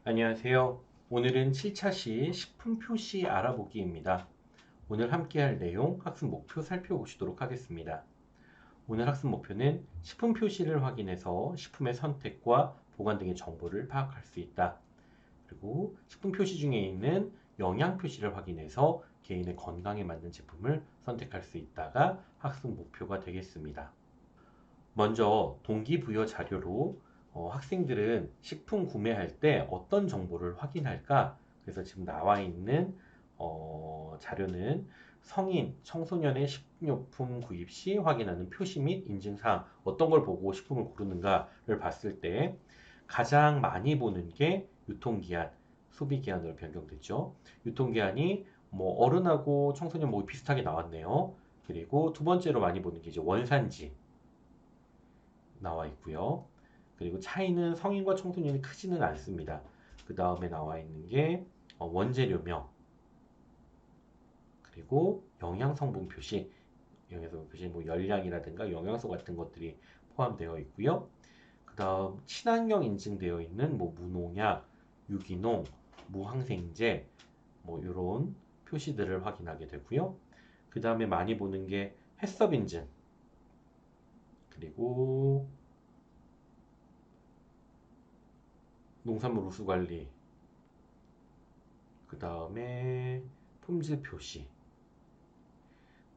안녕하세요. 오늘은 7차 시 식품 표시 알아보기입니다. 오늘 함께 할 내용 학습 목표 살펴보시도록 하겠습니다. 오늘 학습 목표는 식품 표시를 확인해서 식품의 선택과 보관 등의 정보를 파악할 수 있다. 그리고 식품 표시 중에 있는 영양 표시를 확인해서 개인의 건강에 맞는 제품을 선택할 수 있다가 학습 목표가 되겠습니다. 먼저 동기부여 자료로 학생들은 식품 구매할 때 어떤 정보를 확인할까? 그래서 지금 나와 있는 자료는 성인, 청소년의 식료품 구입 시 확인하는 표시 및 인증사항, 어떤 걸 보고 식품을 고르는가를 봤을 때 가장 많이 보는 게 유통기한, 소비기한으로 변경됐죠. 유통기한이 뭐 어른하고 청소년 뭐 비슷하게 나왔네요. 그리고 두 번째로 많이 보는 게 이제 원산지, 나와 있고요. 그리고 차이는 성인과 청소년이 크지는 않습니다. 그 다음에 나와 있는 게 원재료명, 그리고 영양성분 표시, 영양성분 표시 뭐 열량이라든가 영양소 같은 것들이 포함되어 있고요. 그 다음 친환경 인증되어 있는 뭐 무농약, 유기농, 무항생제 뭐 이런 표시들을 확인하게 되고요. 그 다음에 많이 보는 게 해썹 인증, 그리고 농산물 우수관리, 그 다음에 품질 표시.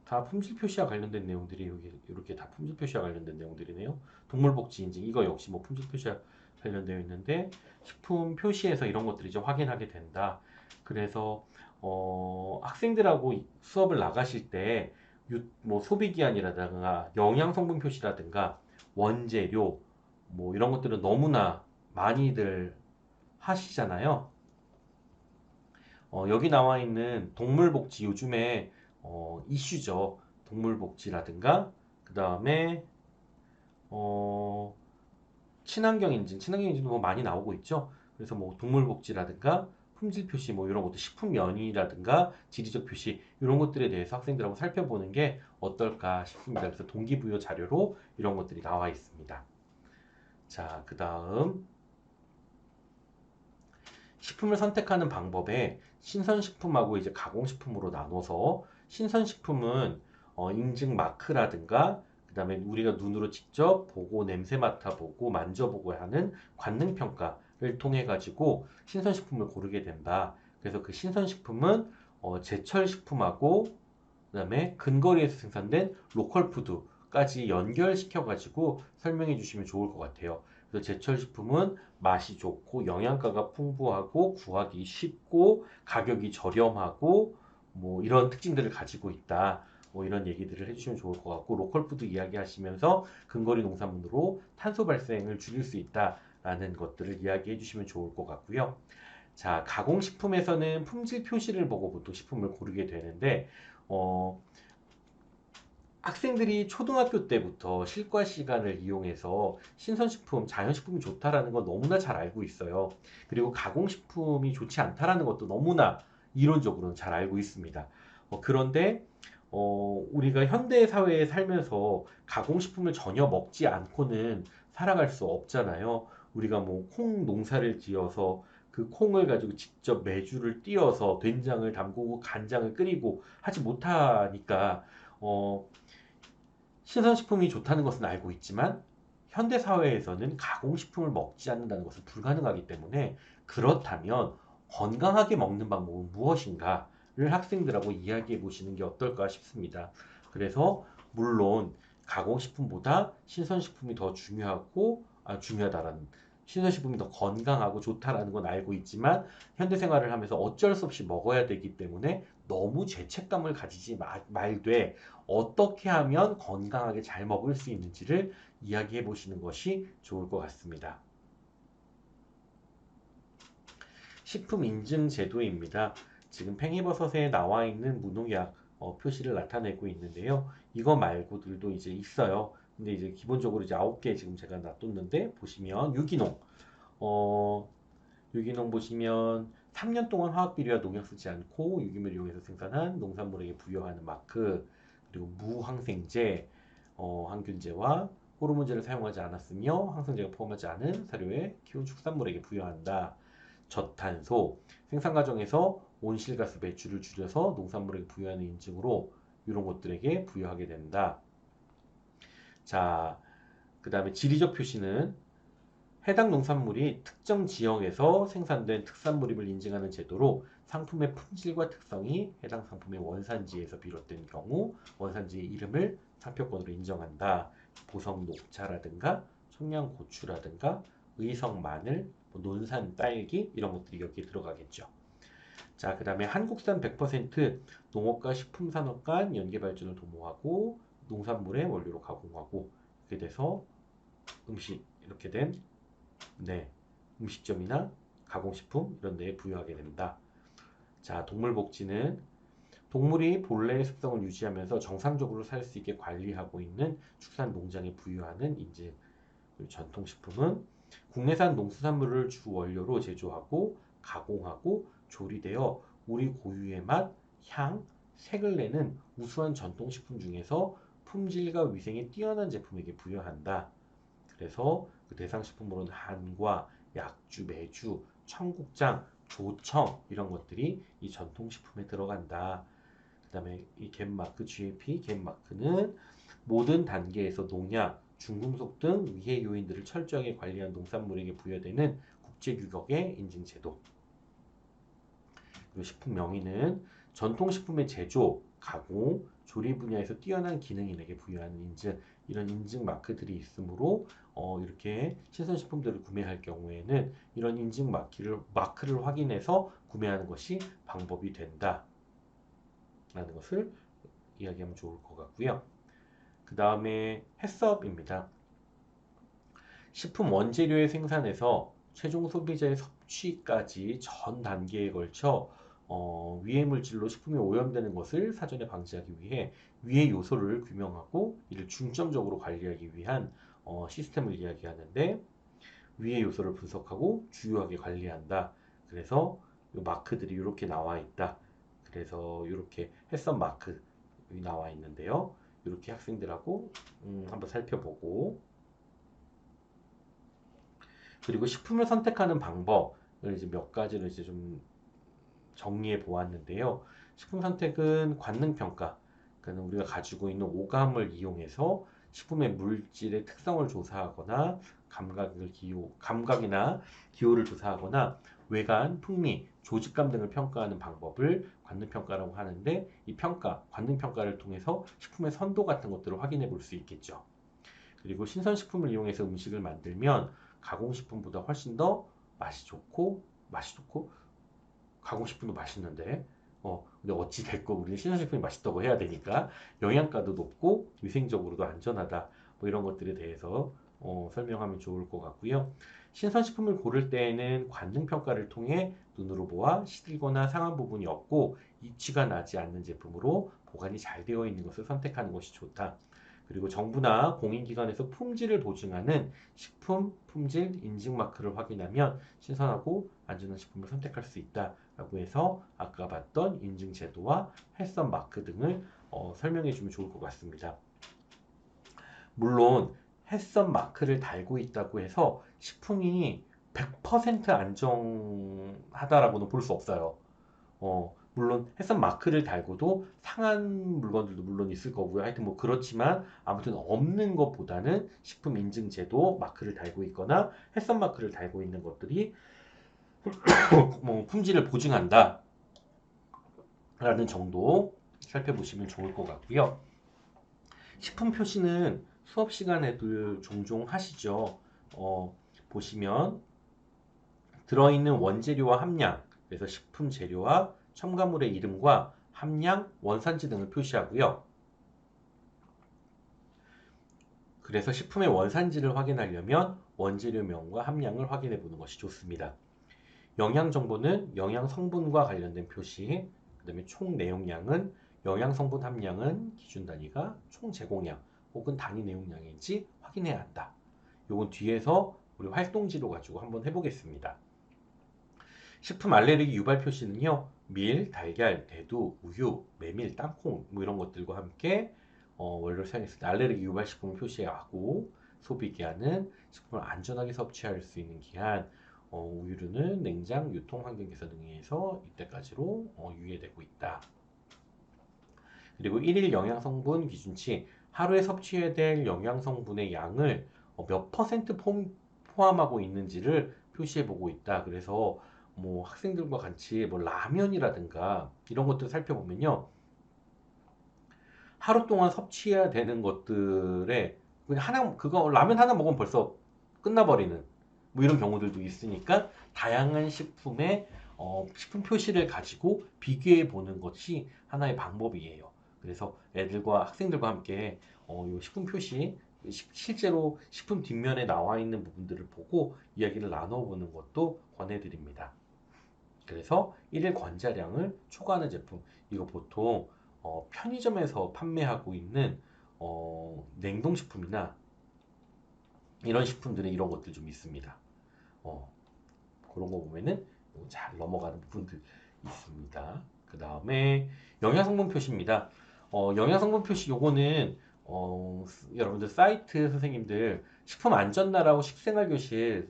다 품질 표시와 관련된 내용들이 여기 이렇게 다 품질 표시와 관련된 내용들이네요. 동물복지 인증 이거 역시 뭐 품질 표시와 관련되어 있는데 식품 표시에서 이런 것들이 좀 확인하게 된다. 그래서 학생들하고 수업을 나가실 때 뭐 소비기한이라든가 영양 성분 표시라든가 원재료 뭐 이런 것들은 너무나 많이들 하시잖아요. 여기 나와 있는 동물복지 요즘에 이슈죠. 동물복지라든가 그 다음에 어, 친환경 인증, 친환경 인증도 뭐 많이 나오고 있죠. 그래서 뭐 동물복지라든가 품질 표시 뭐 이런 것도 식품 면이라든가 지리적 표시 이런 것들에 대해서 학생들하고 살펴보는 게 어떨까 싶습니다. 그래서 동기부여 자료로 이런 것들이 나와 있습니다. 자, 그 다음 식품을 선택하는 방법에 신선식품하고 이제 가공식품으로 나눠서 신선식품은 인증 마크라든가 그다음에 우리가 눈으로 직접 보고 냄새 맡아보고 만져보고 하는 관능평가를 통해 가지고 신선식품을 고르게 된다. 그래서 그 신선식품은 제철식품하고 그다음에 근거리에서 생산된 로컬 푸드까지 연결시켜 가지고 설명해 주시면 좋을 것 같아요. 그래서 제철 식품은 맛이 좋고 영양가가 풍부하고 구하기 쉽고 가격이 저렴하고 뭐 이런 특징들을 가지고 있다. 뭐 이런 얘기들을 해주시면 좋을 것 같고 로컬 푸드 이야기하시면서 근거리 농산물으로 탄소 발생을 줄일 수 있다라는 것들을 이야기해 주시면 좋을 것 같고요. 자, 가공식품에서는 품질 표시를 보고 보통 식품을 고르게 되는데 어, 학생들이 초등학교 때부터 실과 시간을 이용해서 신선식품, 자연식품이 좋다라는 건 너무나 잘 알고 있어요. 그리고 가공식품이 좋지 않다라는 것도 너무나 이론적으로는 잘 알고 있습니다. 그런데 우리가 현대 사회에 살면서 가공식품을 전혀 먹지 않고는 살아갈 수 없잖아요. 우리가 뭐 콩 농사를 지어서 그 콩을 가지고 직접 메주를 띄어서 된장을 담그고 간장을 끓이고 하지 못하니까 어, 신선식품이 좋다는 것은 알고 있지만 현대 사회에서는 가공식품을 먹지 않는다는 것은 불가능하기 때문에 그렇다면 건강하게 먹는 방법은 무엇인가를 학생들하고 이야기해 보시는 게 어떨까 싶습니다. 그래서 물론 가공식품보다 신선식품이 더 중요하다라는 신선식품이 더 건강하고 좋다라는 건 알고 있지만 현대 생활을 하면서 어쩔 수 없이 먹어야 되기 때문에 너무 죄책감을 가지지 말되 어떻게 하면 건강하게 잘 먹을 수 있는지를 이야기해 보시는 것이 좋을 것 같습니다. 식품 인증 제도입니다. 지금 팽이버섯에 나와 있는 무농약 표시를 나타내고 있는데요. 이거 말고들도 이제 있어요. 근데 이제 기본적으로 이제 9개 지금 제가 놔뒀는데 보시면 어, 유기농 보시면 3년 동안 화학 비료와 농약 쓰지 않고 유기물을 이용해서 생산한 농산물에게 부여하는 마크, 그리고 무항생제, 항균제와 호르몬제를 사용하지 않았으며 항생제가 포함하지 않은 사료에 키운 축산물에게 부여한다. 저탄소, 생산 과정에서 온실가스 배출을 줄여서 농산물에게 부여하는 인증으로 이런 것들에게 부여하게 된다. 자, 그 다음에 지리적 표시는 해당 농산물이 특정 지역에서 생산된 특산물임을 인증하는 제도로 상품의 품질과 특성이 해당 상품의 원산지에서 비롯된 경우 원산지의 이름을 상표권으로 인정한다. 보성 녹차라든가 청양고추라든가 의성 마늘, 논산 딸기 이런 것들이 여기에 들어가겠죠. 자, 그 다음에 한국산 100% 농업과 식품산업 간 연계발전을 도모하고 농산물의 원료로 가공하고 이렇게 돼서 음식 이렇게 된 네, 음식점이나 가공식품 이런 데에 부여하게 된다. 자, 동물복지는 동물이 본래의 습성을 유지하면서 정상적으로 살 수 있게 관리하고 있는 축산 농장에 부여하는 인증. 그리고 전통식품은 국내산 농수산물을 주 원료로 제조하고 가공하고 조리되어 우리 고유의 맛, 향, 색을 내는 우수한 전통식품 중에서 품질과 위생이 뛰어난 제품에게 부여한다. 그래서 그 대상식품으로는 한과, 약주, 매주, 청국장, 조청 이런 것들이 이 전통식품에 들어간다. 그 다음에 이 갯마크, GAP 갯마크는 모든 단계에서 농약, 중금속 등 위해 요인들을 철저하게 관리한 농산물에게 부여되는 국제규격의 인증제도. 그리고 식품 명의는 전통식품의 제조, 가공, 조리 분야에서 뛰어난 기능인에게 부여하는 인증, 이런 인증 마크들이 있으므로 이렇게 신선식품들을 구매할 경우에는 이런 인증 마크를 확인해서 구매하는 것이 방법이 된다. 라는 것을 이야기하면 좋을 것 같고요. 그 다음에 해썹입니다. 식품 원재료의 생산에서 최종 소비자의 섭취까지 전 단계에 걸쳐 위해 물질로 식품이 오염되는 것을 사전에 방지하기 위해 위해 요소를 규명하고 이를 중점적으로 관리하기 위한 시스템을 이야기하는데 위해 요소를 분석하고 주요하게 관리한다. 그래서 이 마크들이 이렇게 나와 있다. 그래서 이렇게 햇선 마크 나와 있는데요. 이렇게 학생들하고 한번 살펴보고 그리고 식품을 선택하는 방법을 이제 몇 가지를 이제 좀 정리해 보았는데요. 식품 선택은 관능 평가, 그러니까 우리가 가지고 있는 오감을 이용해서 식품의 물질의 특성을 조사하거나 감각이나 기호를 조사하거나 외관, 풍미, 조직감 등을 평가하는 방법을 관능 평가라고 하는데 이 관능 평가를 통해서 식품의 선도 같은 것들을 확인해 볼 수 있겠죠. 그리고 신선식품을 이용해서 음식을 만들면 가공식품보다 훨씬 더 맛이 좋고 가공식품도 맛있는데 근데 어찌 됐고 우리는 신선식품이 맛있다고 해야 되니까 영양가도 높고 위생적으로도 안전하다 뭐 이런 것들에 대해서 설명하면 좋을 것 같고요. 신선식품을 고를 때에는 관능평가를 통해 눈으로 보아 시들거나 상한 부분이 없고 입취가 나지 않는 제품으로 보관이 잘 되어 있는 것을 선택하는 것이 좋다. 그리고 정부나 공인기관에서 품질을 보증하는 식품 품질 인증 마크를 확인하면 신선하고 안전한 식품을 선택할 수 있다라고 해서 아까 봤던 인증 제도와 햇선 마크 등을 설명해 주면 좋을 것 같습니다. 물론 햇선 마크를 달고 있다고 해서 식품이 100% 안정하다라고는 볼 수 없어요. 물론 햇선 마크를 달고도 상한 물건들도 물론 있을 거고요. 하여튼 뭐 그렇지만 아무튼 없는 것보다는 식품 인증 제도 마크를 달고 있거나 햇선 마크를 달고 있는 것들이 뭐 품질을 보증한다 라는 정도 살펴보시면 좋을 것 같고요. 식품 표시는 수업 시간에도 종종 하시죠. 보시면 들어있는 원재료와 함량, 그래서 식품 재료와 첨가물의 이름과 함량, 원산지 등을 표시하고요. 그래서 식품의 원산지를 확인하려면 원재료명과 함량을 확인해 보는 것이 좋습니다. 영양 정보는 영양 성분과 관련된 표시, 그 다음에 총 내용량은 영양 성분 함량은 기준 단위가 총 제공량 혹은 단위 내용량인지 확인해야 한다. 요건 뒤에서 우리 활동지로 가지고 한번 해보겠습니다. 식품 알레르기 유발 표시는요, 밀, 달걀, 대두, 우유, 메밀, 땅콩 뭐 이런 것들과 함께 원료를 사용했을 때 알레르기 유발 식품을 표시하고 소비 기한은 식품을 안전하게 섭취할 수 있는 기한, 우유류는 냉장, 유통 환경 개선 등에 의해서 이때까지로 유예되고 있다. 그리고 1일 영양 성분 기준치, 하루에 섭취해야 될 영양 성분의 양을 몇 퍼센트 포함하고 있는지를 표시해 보고 있다. 그래서 뭐 학생들과 같이 뭐 라면이라든가 이런 것들 살펴보면요. 하루 동안 섭취해야 되는 것들에 그냥 하나 그거 라면 하나 먹으면 벌써 끝나버리는 뭐 이런 경우들도 있으니까 다양한 식품의 식품 표시를 가지고 비교해 보는 것이 하나의 방법이에요. 그래서 애들과 학생들과 함께 이 식품 표시 실제로 식품 뒷면에 나와 있는 부분들을 보고 이야기를 나눠보는 것도 권해드립니다. 그래서 1일 관자량을 초과하는 제품, 이거 보통 편의점에서 판매하고 있는 냉동식품이나 이런 식품들은 이런 것들 좀 있습니다. 어, 그런 거 보면은 잘 넘어가는 부분들 있습니다. 그 다음에 영양성분 표시입니다. 영양성분 표시 요거는 여러분들 사이트 선생님들 식품안전나라고 식생활교실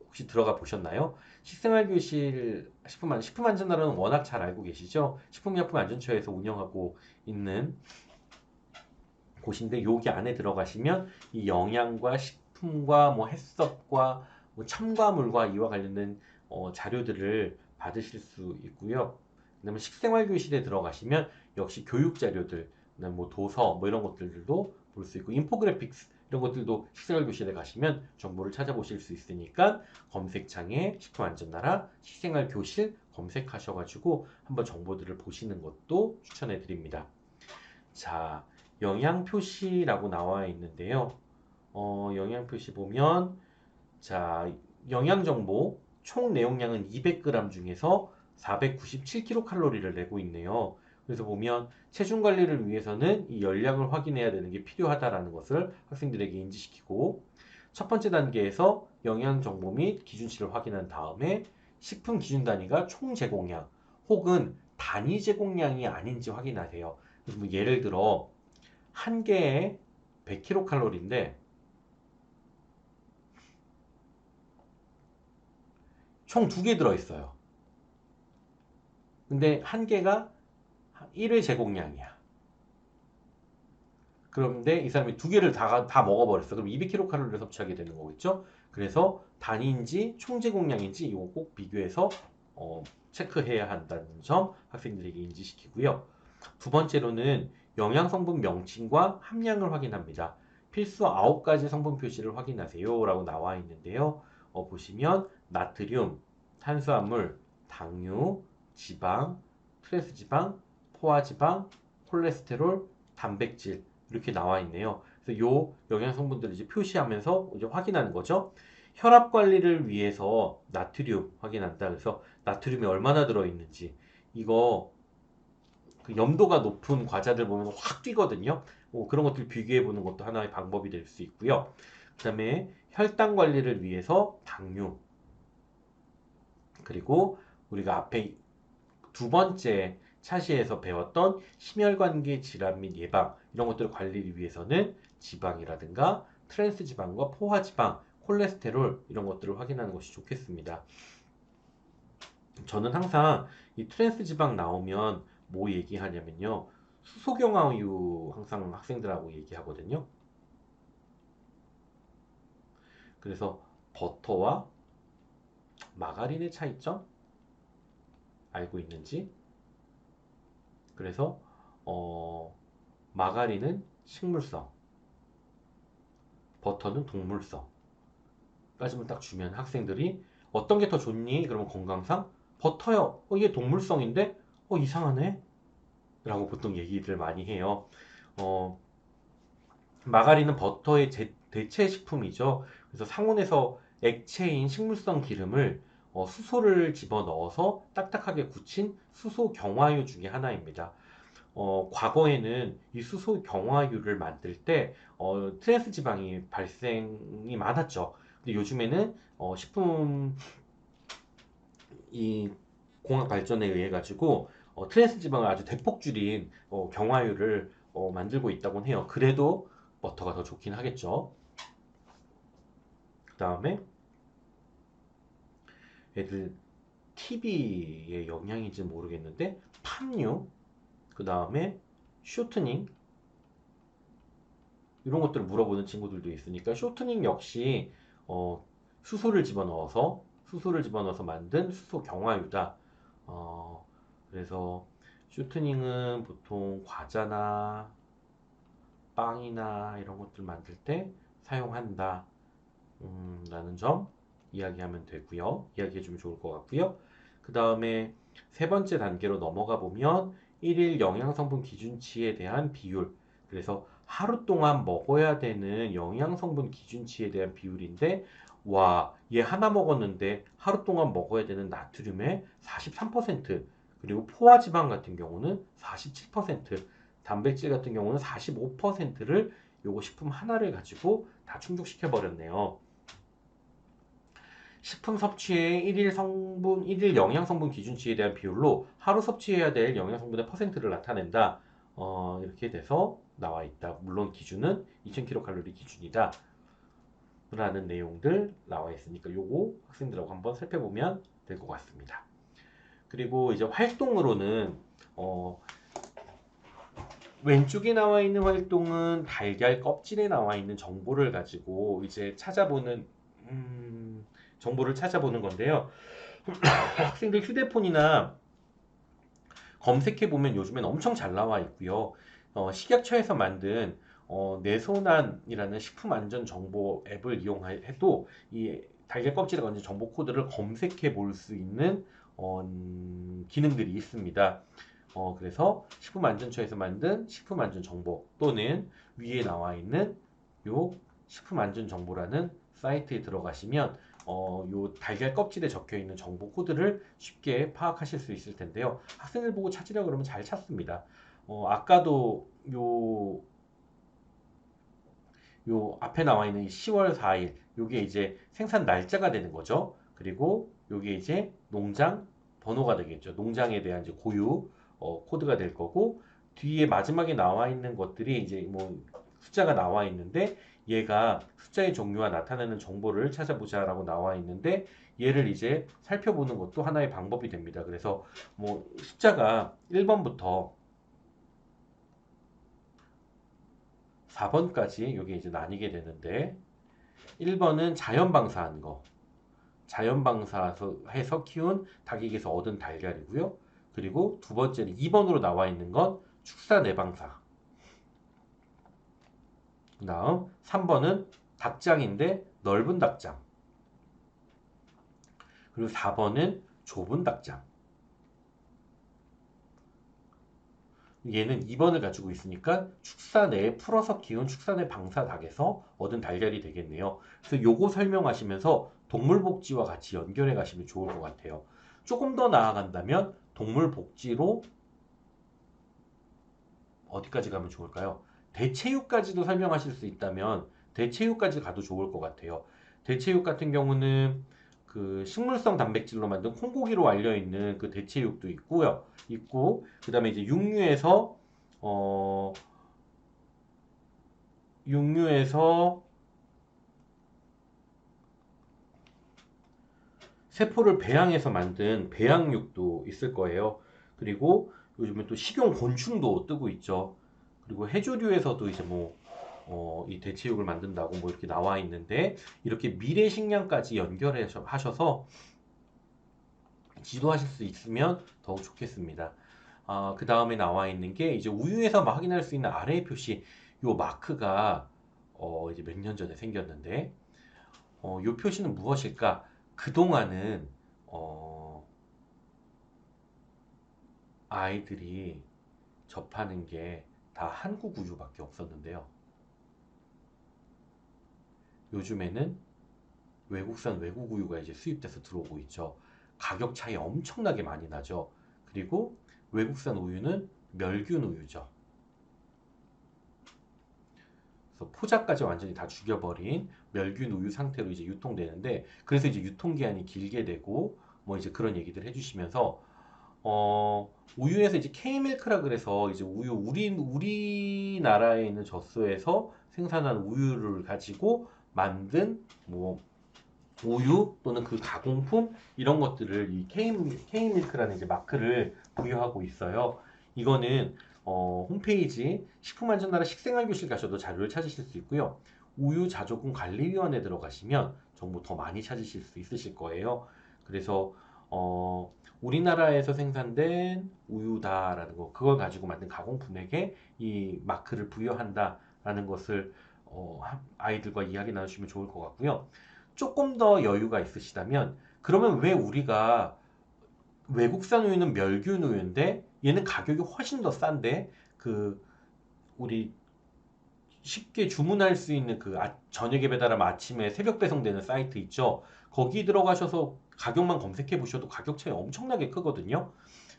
혹시 들어가 보셨나요? 식생활교실 식품안전나라는 워낙 잘 알고 계시죠? 식품의약품안전처에서 운영하고 있는 곳인데 여기 안에 들어가시면 이 영양과 식품과 뭐 해썹과 뭐 첨가물과 이와 관련된 자료들을 받으실 수 있고요. 그다음에 식생활교실에 들어가시면 역시 교육 자료들, 그다음에 뭐 도서 뭐 이런 것들도 볼 수 있고 인포그래픽스 이런 것들도 식생활교실에 가시면 정보를 찾아보실 수 있으니까 검색창에 식품안전나라 식생활교실 검색하셔가지고 한번 정보들을 보시는 것도 추천해 드립니다. 자, 영양 표시라고 나와 있는데요. 영양 표시 보면 자, 영양 정보 총 내용량은 200g 중에서 497kcal를 내고 있네요. 그래서 보면 체중 관리를 위해서는 이 열량을 확인해야 되는 게 필요하다라는 것을 학생들에게 인지시키고 첫 번째 단계에서 영양 정보 및 기준치를 확인한 다음에 식품 기준 단위가 총 제공량 혹은 단위 제공량이 아닌지 확인하세요. 그래서 뭐 예를 들어 한 개에 100kcal인데 총 두 개 들어있어요. 근데 한 개가 1회 제공량이야. 그런데 이 사람이 두 개를 다 먹어버렸어. 그럼 200kcal를 섭취하게 되는 거겠죠? 그래서 단위인지 총 제공량인지 이거 꼭 비교해서 체크해야 한다는 점 학생들에게 인지시키고요. 두 번째로는 영양 성분 명칭과 함량을 확인합니다. 필수 9가지 성분 표시를 확인하세요 라고 나와 있는데요. 보시면 나트륨, 탄수화물, 당류, 지방, 트랜스지방, 포화지방, 콜레스테롤, 단백질 이렇게 나와 있네요. 그래서 요 영양 성분들을 이제 표시하면서 이제 확인하는 거죠. 혈압 관리를 위해서 나트륨 확인한다. 그래서 나트륨이 얼마나 들어 있는지 이거 그 염도가 높은 과자들 보면 확 뛰거든요. 그런 것들 비교해 보는 것도 하나의 방법이 될 수 있고요. 그다음에 혈당 관리를 위해서 당류 그리고 우리가 앞에 두 번째 차시에서 배웠던 심혈관계 질환 및 예방 이런 것들을 관리를 위해서는 지방이라든가 트랜스 지방과 포화 지방, 콜레스테롤 이런 것들을 확인하는 것이 좋겠습니다. 저는 항상 이 트랜스 지방 나오면 뭐 얘기하냐면요. 수소경화유 항상 학생들하고 얘기하거든요. 그래서 버터와 마가린의 차이점 알고 있는지 그래서 마가린은 식물성, 버터는 동물성. 까지만 딱 주면 학생들이 어떤 게 더 좋니? 그러면 건강상 버터요. 이게 동물성인데 이상하네. 라고 보통 얘기를 많이 해요. 어, 마가린은 버터의 대체 식품이죠. 그래서 상온에서 액체인 식물성 기름을 수소를 집어넣어서 딱딱하게 굳힌 수소 경화유 중에 하나입니다. 과거에는 이 수소 경화유를 만들 때 트랜스 지방이 발생이 많았죠. 근데 요즘에는 식품 이 공학 발전에 의해 가지고 트랜스 지방을 아주 대폭 줄인 경화유를 만들고 있다고 해요. 그래도 버터가 더 좋긴 하겠죠. 그 다음에 애들 TV의 영향인지 모르겠는데 팜유, 그 다음에 쇼트닝 이런 것들을 물어보는 친구들도 있으니까 쇼트닝 역시 어, 수소를 집어넣어서 만든 수소 경화유다. 어, 그래서 쇼트닝은 보통 과자나 빵이나 이런 것들 만들 때 사용한다. 라는 점 이야기하면 되고요. 이야기해주면 좋을 것 같고요. 그 다음에 세 번째 단계로 넘어가 보면 일일 영양성분 기준치에 대한 비율. 그래서 하루 동안 먹어야 되는 영양성분 기준치에 대한 비율인데, 와, 얘 하나 먹었는데 하루 동안 먹어야 되는 나트륨의 43%, 그리고 포화지방 같은 경우는 47%, 단백질 같은 경우는 45%를 요거 식품 하나를 가지고 다 충족시켜 버렸네요. 식품 섭취의 일일 영양 성분 기준치에 대한 비율로 하루 섭취해야 될 영양 성분의 퍼센트를 나타낸다. 이렇게 돼서 나와 있다. 물론 기준은 2000kcal 기준이다. 라는 내용들 나와 있으니까 요거 학생들하고 한번 살펴보면 될 것 같습니다. 그리고 이제 활동으로는 어, 왼쪽에 나와 있는 활동은 달걀 껍질에 나와 있는 정보를 가지고 이제 정보를 찾아보는 건데요. 학생들 휴대폰이나 검색해 보면 요즘엔 엄청 잘 나와 있고요. 식약처에서 만든 내손안이라는 식품 안전 정보 앱을 이용해도 이 달걀 껍질에 걸린 정보 코드를 검색해 볼 수 있는 기능들이 있습니다. 그래서 식품안전처에서 만든 식품안전정보 또는 위에 나와 있는 요 식품안전정보라는 사이트에 들어가시면 요 달걀 껍질에 적혀 있는 정보 코드를 쉽게 파악하실 수 있을 텐데요. 학생들 보고 찾으려 그러면 잘 찾습니다. 아까도 요 앞에 나와 있는 10월 4일 요게 이제 생산 날짜가 되는 거죠. 그리고 요게 이제 농장 번호가 되겠죠. 농장에 대한 이제 고유 코드가 될 거고, 뒤에 마지막에 나와 있는 것들이 이제 뭐 숫자가 나와 있는데, 얘가 숫자의 종류와 나타내는 정보를 찾아보자라고 나와 있는데, 얘를 이제 살펴보는 것도 하나의 방법이 됩니다. 그래서 뭐 숫자가 1번부터 4번까지 여기 이제 나뉘게 되는데, 1번은 자연 방사한 거, 자연 방사해서 키운 닭에게서 얻은 달걀이고요. 그리고 두 번째는 2번으로 나와 있는 건 축사 내방사. 그 다음 3번은 닭장인데 넓은 닭장. 그리고 4번은 좁은 닭장. 얘는 2번을 가지고 있으니까 축사 내에 풀어서 키운 축사 내 방사 닭에서 얻은 달걀이 되겠네요. 그래서 요거 설명하시면서 동물복지와 같이 연결해 가시면 좋을 것 같아요. 조금 더 나아간다면 동물복지로 어디까지 가면 좋을까요? 대체육까지도 설명하실 수 있다면 대체육까지 가도 좋을 것 같아요. 대체육 같은 경우는 그 식물성 단백질로 만든 콩고기로 알려 있는 그 대체육도 있고요. 그다음에 이제 어 육류에서 세포를 배양해서 만든 배양육도 있을 거예요. 그리고 요즘에 또 식용 곤충도 뜨고 있죠. 그리고 해조류에서도 이제 뭐, 이 대체육을 만든다고 뭐 이렇게 나와 있는데, 이렇게 미래 식량까지 연결하셔서 지도하실 수 있으면 더욱 좋겠습니다. 그 다음에 나와 있는 게 이제 우유에서 확인할 수 있는 아래의 표시, 요 마크가 이제 몇 년 전에 생겼는데, 요 표시는 무엇일까? 그동안은 어, 아이들이 접하는 게 다 한국 우유밖에 없었는데요. 요즘에는 외국산 외국 우유가 이제 수입돼서 들어오고 있죠. 가격 차이 엄청나게 많이 나죠. 그리고 외국산 우유는 멸균 우유죠. 그래서 포장까지 완전히 다 죽여버린 멸균 우유 상태로 이제 유통되는데, 그래서 이제 유통기한이 길게 되고 뭐 이제 그런 얘기들 해주시면서 우유에서 이제 K밀크라 그래서 이제 우리나라에 있는 젖소에서 생산한 우유를 가지고 만든 뭐 우유 또는 그 가공품 이런 것들을 이 K밀크라는 이제 마크를 부여하고 있어요. 이거는 홈페이지 식품안전나라 식생활교실 가셔도 자료를 찾으실 수 있고요. 우유 자조금 관리위원회 들어가시면 정보 더 많이 찾으실 수 있으실 거예요. 그래서 우리나라에서 생산된 우유다라는 거, 그걸 가지고 만든 가공품에게 이 마크를 부여한다라는 것을 아이들과 이야기 나누시면 좋을 것 같고요. 조금 더 여유가 있으시다면, 그러면 왜 우리가 외국산 우유는 멸균 우유인데 얘는 가격이 훨씬 더 싼데 그 우리 쉽게 주문할 수 있는 그 저녁에 배달하면 아침에 새벽 배송되는 사이트 있죠. 거기 들어가셔서 가격만 검색해 보셔도 가격 차이 엄청나게 크거든요.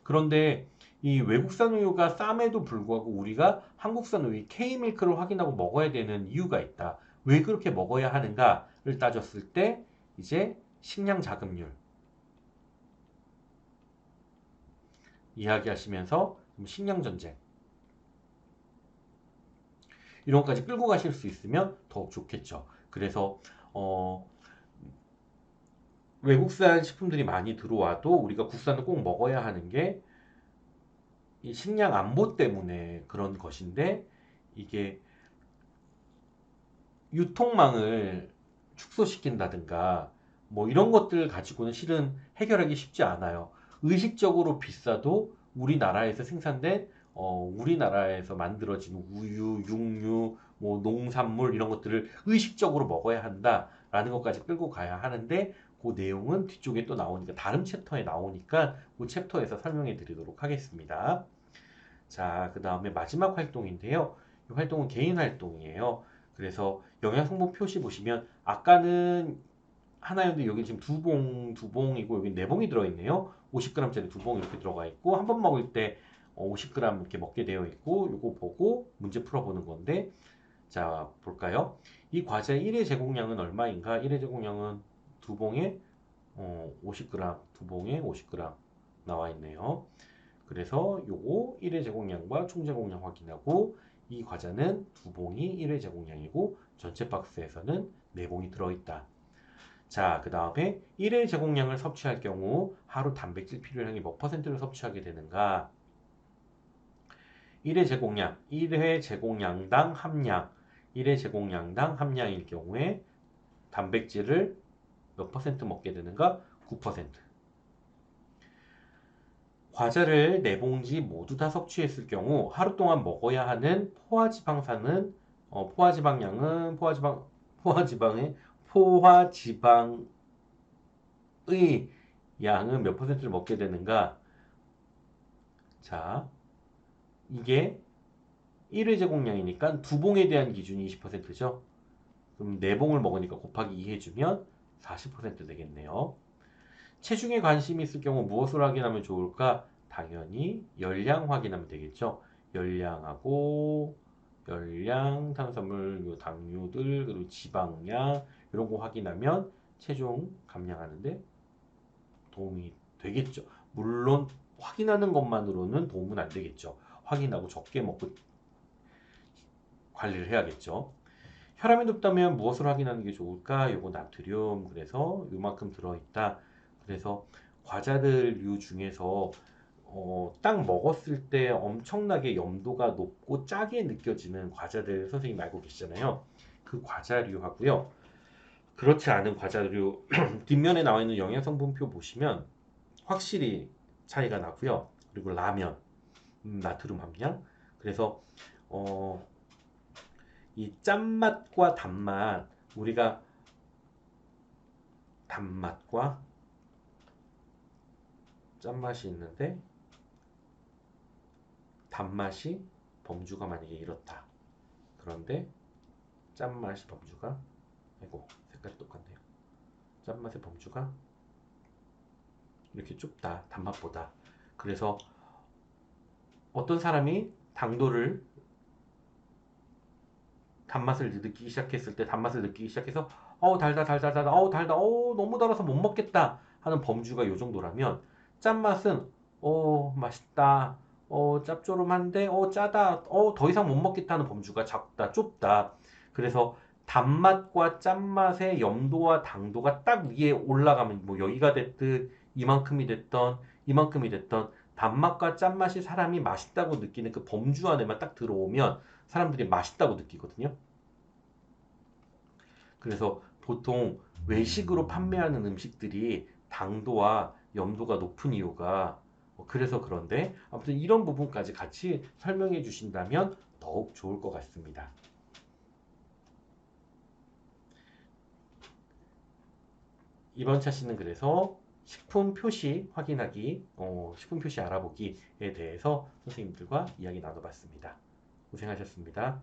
그런데 이 외국산 우유가 쌈에도 불구하고 우리가 한국산 우유 K밀크를 확인하고 먹어야 되는 이유가 있다. 왜 그렇게 먹어야 하는가를 따졌을 때 이제 식량 자급률 이야기하시면서 식량 전쟁 이런 것까지 끌고 가실 수 있으면 더욱 좋겠죠. 그래서 외국산 식품들이 많이 들어와도 우리가 국산을 꼭 먹어야 하는 게 이 식량 안보 때문에 그런 것인데 이게 유통망을 축소시킨다든가 뭐 이런 것들 가지고는 실은 해결하기 쉽지 않아요. 의식적으로 비싸도 우리나라에서 생산된 우리나라에서 만들어진 우유, 육류, 뭐 농산물 이런 것들을 의식적으로 먹어야 한다라는 것까지 끌고 가야 하는데 그 내용은 뒤쪽에 또 나오니까 다른 챕터에 나오니까 그 챕터에서 설명해 드리도록 하겠습니다. 자, 그 다음에 마지막 활동인데요. 이 활동은 개인 활동이에요. 그래서 영양성분 표시 보시면 아까는 하나였는데 여기 지금 두 봉이고 여기 네 봉이 들어있네요. 50g짜리 두 봉 이렇게 들어가 있고 한 번 먹을 때 50g 이렇게 먹게 되어 있고 요거 보고 문제 풀어보는 건데 자 볼까요? 이 과자의 1회 제공량은 얼마인가? 1회 제공량은 두 봉에 50g, 두 봉에 50g 나와 있네요. 그래서 요거 1회 제공량과 총 제공량 확인하고 이 과자는 두 봉이 1회 제공량이고 전체 박스에서는 네 봉이 들어있다. 자, 그 다음에 1회 제공량을 섭취할 경우 하루 단백질 필요량이 몇 퍼센트를 섭취하게 되는가? 1회 제공량, 1회 제공량당 함량, 1회 제공량당 함량일 경우에 단백질을 몇 퍼센트 먹게 되는가? 9%. 과자를 네 봉지 모두 다 섭취했을 경우 하루 동안 먹어야 하는 포화지방량은 포화지방의 양은 몇 퍼센트를 먹게 되는가? 자, 이게 1회 제공량이니까 두 봉에 대한 기준이 20%죠. 그럼 네 봉을 먹으니까 곱하기 2 해주면 40% 되겠네요. 체중에 관심이 있을 경우 무엇을 확인하면 좋을까? 당연히 열량 확인하면 되겠죠. 열량, 탄수화물, 당류들, 그리고 지방량 이런 거 확인하면 체중 감량하는데 도움이 되겠죠. 물론 확인하는 것만으로는 도움은 안 되겠죠. 확인하고 적게 먹고 관리를 해야겠죠. 혈압이 높다면 무엇을 확인하는 게 좋을까? 요거 나트륨. 그래서 요만큼 들어있다. 그래서 과자들류 중에서 딱 먹었을 때 엄청나게 염도가 높고 짜게 느껴지는 과자들 선생님 알고 계시잖아요. 그 과자류 하고요. 그렇지 않은 과자류 뒷면에 나와 있는 영양성분표 보시면 확실히 차이가 나고요. 그리고 라면, 나트륨 함량. 그래서 어, 이 짠맛과 단맛, 우리가 단맛과 짠맛이 있는데 단맛이 범주가 만약에 이렇다. 그런데 짠맛이 범주가 아이고 색깔이 똑같네요. 짠맛의 범주가 이렇게 좁다. 단맛보다. 그래서 어떤 사람이 당도를 단맛을 느끼기 시작했을 때 단맛을 느끼기 시작해서 달다 어우 달다 너무 달아서 못 먹겠다 하는 범주가 요 정도라면 짠맛은 맛있다 짭조름한데 짜다 더 이상 못 먹겠다 하는 범주가 작다 좁다. 그래서 단맛과 짠맛의 염도와 당도가 딱 위에 올라가면 뭐 여기가 됐든 이만큼이 됐던 단맛과 짠맛이 사람이 맛있다고 느끼는 그 범주 안에만 딱 들어오면 사람들이 맛있다고 느끼거든요. 그래서 보통 외식으로 판매하는 음식들이 당도와 염도가 높은 이유가 그래서 그런데 아무튼 이런 부분까지 같이 설명해 주신다면 더욱 좋을 것 같습니다. 이번 차시는 그래서 식품 표시 확인하기, 식품 표시 알아보기에 대해서 선생님들과 이야기 나눠봤습니다. 고생하셨습니다.